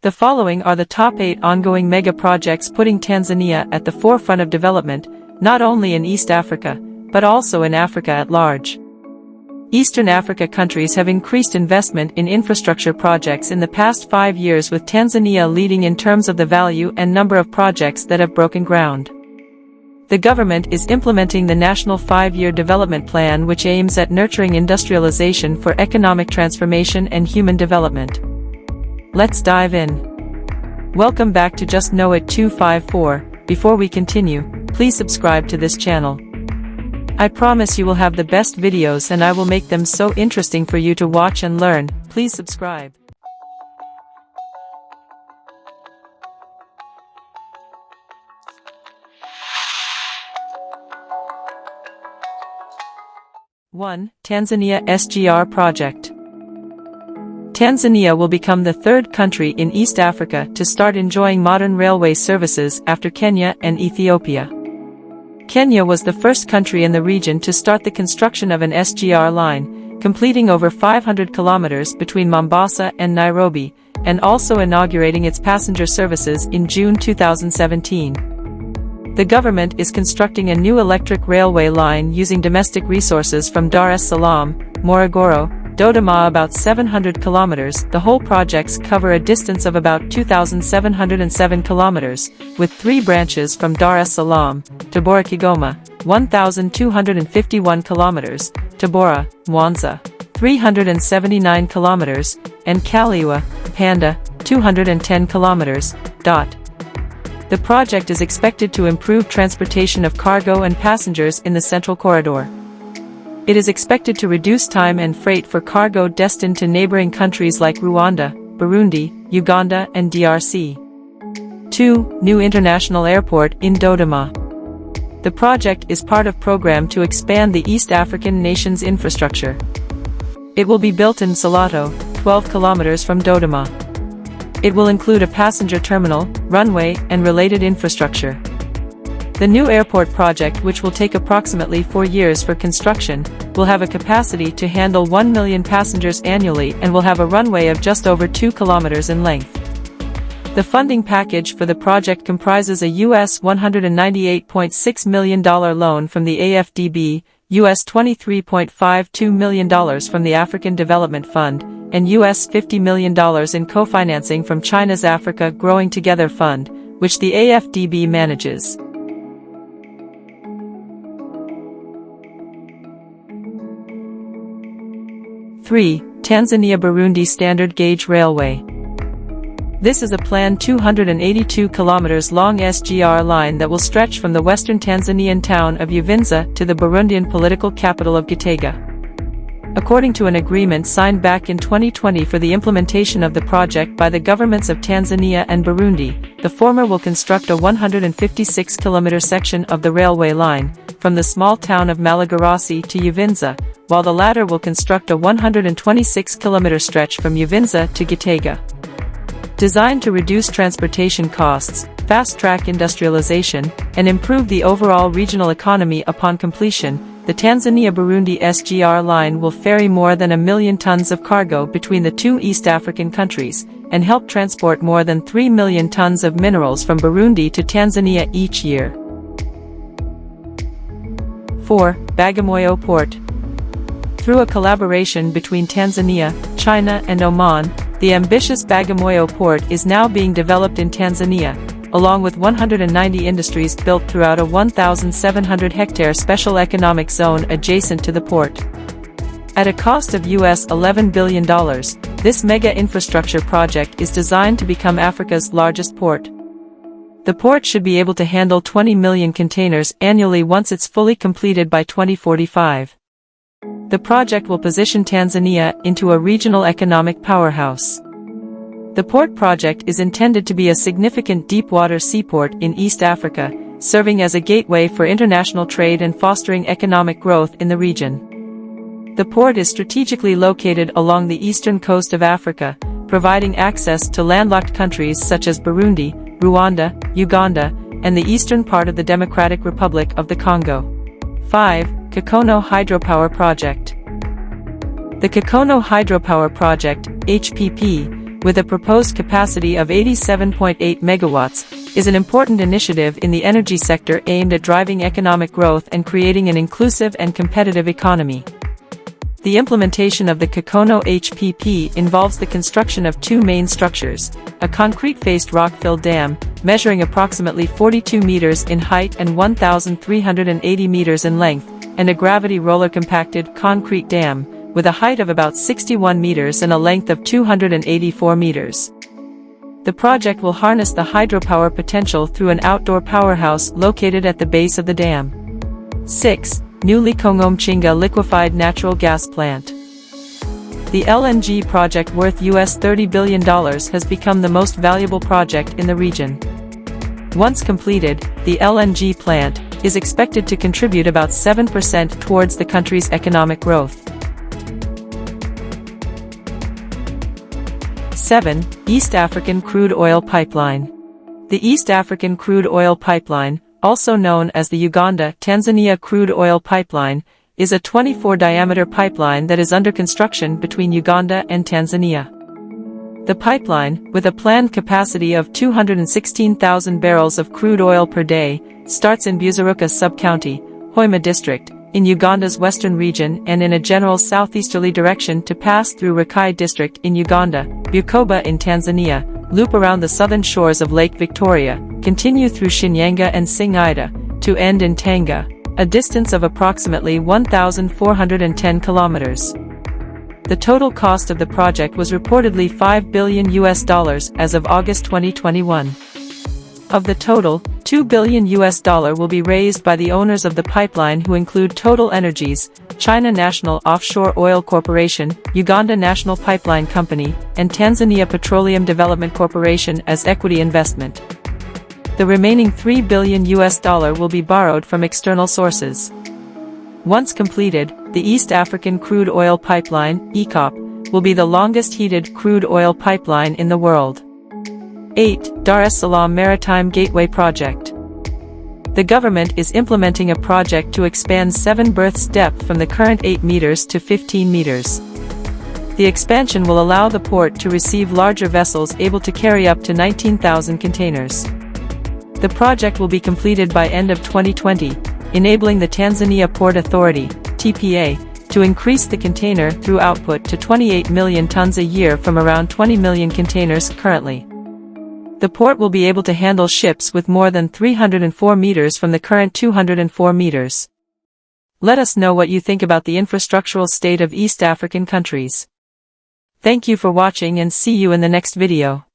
The following are the top 8 ongoing mega projects putting Tanzania at the forefront of development, not only in East Africa, but also in Africa at large. Eastern Africa countries have increased investment in infrastructure projects in the past 5 years, with Tanzania leading in terms of the value and number of projects that have broken ground. The government is implementing the National 5-Year Development Plan, which aims at nurturing industrialization for economic transformation and human development. Let's dive in. Welcome back to Just Know It 254. Before we continue, please subscribe to this channel. I promise you will have the best videos and I will make them so interesting for you to watch and learn. Please subscribe. One, Tanzania SGR Project. Tanzania will become the third country in East Africa to start enjoying modern railway services after Kenya and Ethiopia. Kenya was the first country in the region to start the construction of an SGR line, completing over 500 kilometers between Mombasa and Nairobi, and also inaugurating its passenger services in June 2017. The government is constructing a new electric railway line using domestic resources from Dar es Salaam, Morogoro, Dodoma, about 700 kilometers. The whole projects cover a distance of about 2,707 kilometers, with 3 branches from Dar es Salaam, Tabora Kigoma, 1,251 kilometers, Tabora, Mwanza, 379 kilometers, and Kaliua, Panda, 210 kilometers. The project is expected to improve transportation of cargo and passengers in the Central Corridor. It is expected to reduce time and freight for cargo destined to neighboring countries like Rwanda, Burundi, Uganda and DRC. 2. New International Airport in Dodoma. The project is part of program to expand the East African nation's infrastructure. It will be built in Salato, 12 kilometers from Dodoma. It will include a passenger terminal, runway, and related infrastructure. The new airport project, which will take approximately 4 years for construction, will have a capacity to handle 1 million passengers annually and will have a runway of just over 2 kilometers in length. The funding package for the project comprises a US $198.6 million loan from the AFDB, US $23.52 million from the African Development Fund, and US $50 million in co-financing from China's Africa Growing Together Fund, which the AFDB manages. Three, Tanzania-Burundi Standard Gauge Railway. This is a planned 282 kilometers long SGR line that will stretch from the western Tanzanian town of Uvinza to the Burundian political capital of Gitega. According to an agreement signed back in 2020 for the implementation of the project by the governments of Tanzania and Burundi, the former will construct a 156-kilometer section of the railway line, from the small town of Malagarasi to Uvinza, while the latter will construct a 126-kilometer stretch from Uvinza to Gitega. Designed to reduce transportation costs, fast-track industrialization, and improve the overall regional economy upon completion, the Tanzania-Burundi SGR line will ferry more than 1 million tons of cargo between the two East African countries, and help transport more than 3 million tons of minerals from Burundi to Tanzania each year. 4. Bagamoyo Port. Through a collaboration between Tanzania, China and Oman, the ambitious Bagamoyo Port is now being developed in Tanzania, along with 190 industries built throughout a 1,700-hectare special economic zone adjacent to the port. At a cost of US $11 billion, this mega infrastructure project is designed to become Africa's largest port. The port should be able to handle 20 million containers annually once it's fully completed by 2045. The project will position Tanzania into a regional economic powerhouse. The port project is intended to be a significant deep-water seaport in East Africa, serving as a gateway for international trade and fostering economic growth in the region. The port is strategically located along the eastern coast of Africa, providing access to landlocked countries such as Burundi, Rwanda, Uganda, and the eastern part of the Democratic Republic of the Congo. 5. Kakono Hydropower Project. The Kakono Hydropower Project, HPP, with a proposed capacity of 87.8 megawatts, is an important initiative in the energy sector aimed at driving economic growth and creating an inclusive and competitive economy. The implementation of the Kakono HPP involves the construction of two main structures, a concrete-faced rock-filled dam, measuring approximately 42 meters in height and 1,380 meters in length, and a gravity roller-compacted concrete dam, with a height of about 61 meters and a length of 284 meters. The project will harness the hydropower potential through an outdoor powerhouse located at the base of the dam. 6. New Likong'o-Mchinga Liquefied Natural Gas Plant. The LNG project worth $30 billion has become the most valuable project in the region. Once completed, the LNG plant is expected to contribute about 7% towards the country's economic growth. 7. East African Crude Oil Pipeline. The East African Crude Oil Pipeline, also known as the Uganda-Tanzania Crude Oil Pipeline, is a 24-diameter pipeline that is under construction between Uganda and Tanzania. The pipeline, with a planned capacity of 216,000 barrels of crude oil per day, starts in Busaruka sub-county, Hoima district, in Uganda's western region and in a general southeasterly direction to pass through Rakai district in Uganda, Bukoba in Tanzania, loop around the southern shores of Lake Victoria, continue through Shinyanga and Singida, to end in Tanga, a distance of approximately 1,410 kilometers. The total cost of the project was reportedly $5 billion as of August 2021. Of the total, $2 billion will be raised by the owners of the pipeline, who include Total Energies, China National Offshore Oil Corporation, Uganda National Pipeline Company, and Tanzania Petroleum Development Corporation as equity investment. The remaining $3 billion will be borrowed from external sources. Once completed, the East African Crude Oil Pipeline, EACOP, will be the longest heated crude oil pipeline in the world. 8. Dar es Salaam Maritime Gateway Project. The government is implementing a project to expand 7 berths depth from the current 8 meters to 15 meters. The expansion will allow the port to receive larger vessels able to carry up to 19,000 containers. The project will be completed by end of 2020, enabling the Tanzania Port Authority, TPA, to increase the container through output to 28 million tons a year from around 20 million containers currently. The port will be able to handle ships with more than 304 meters from the current 204 meters. Let us know what you think about the infrastructural state of East African countries. Thank you for watching and see you in the next video.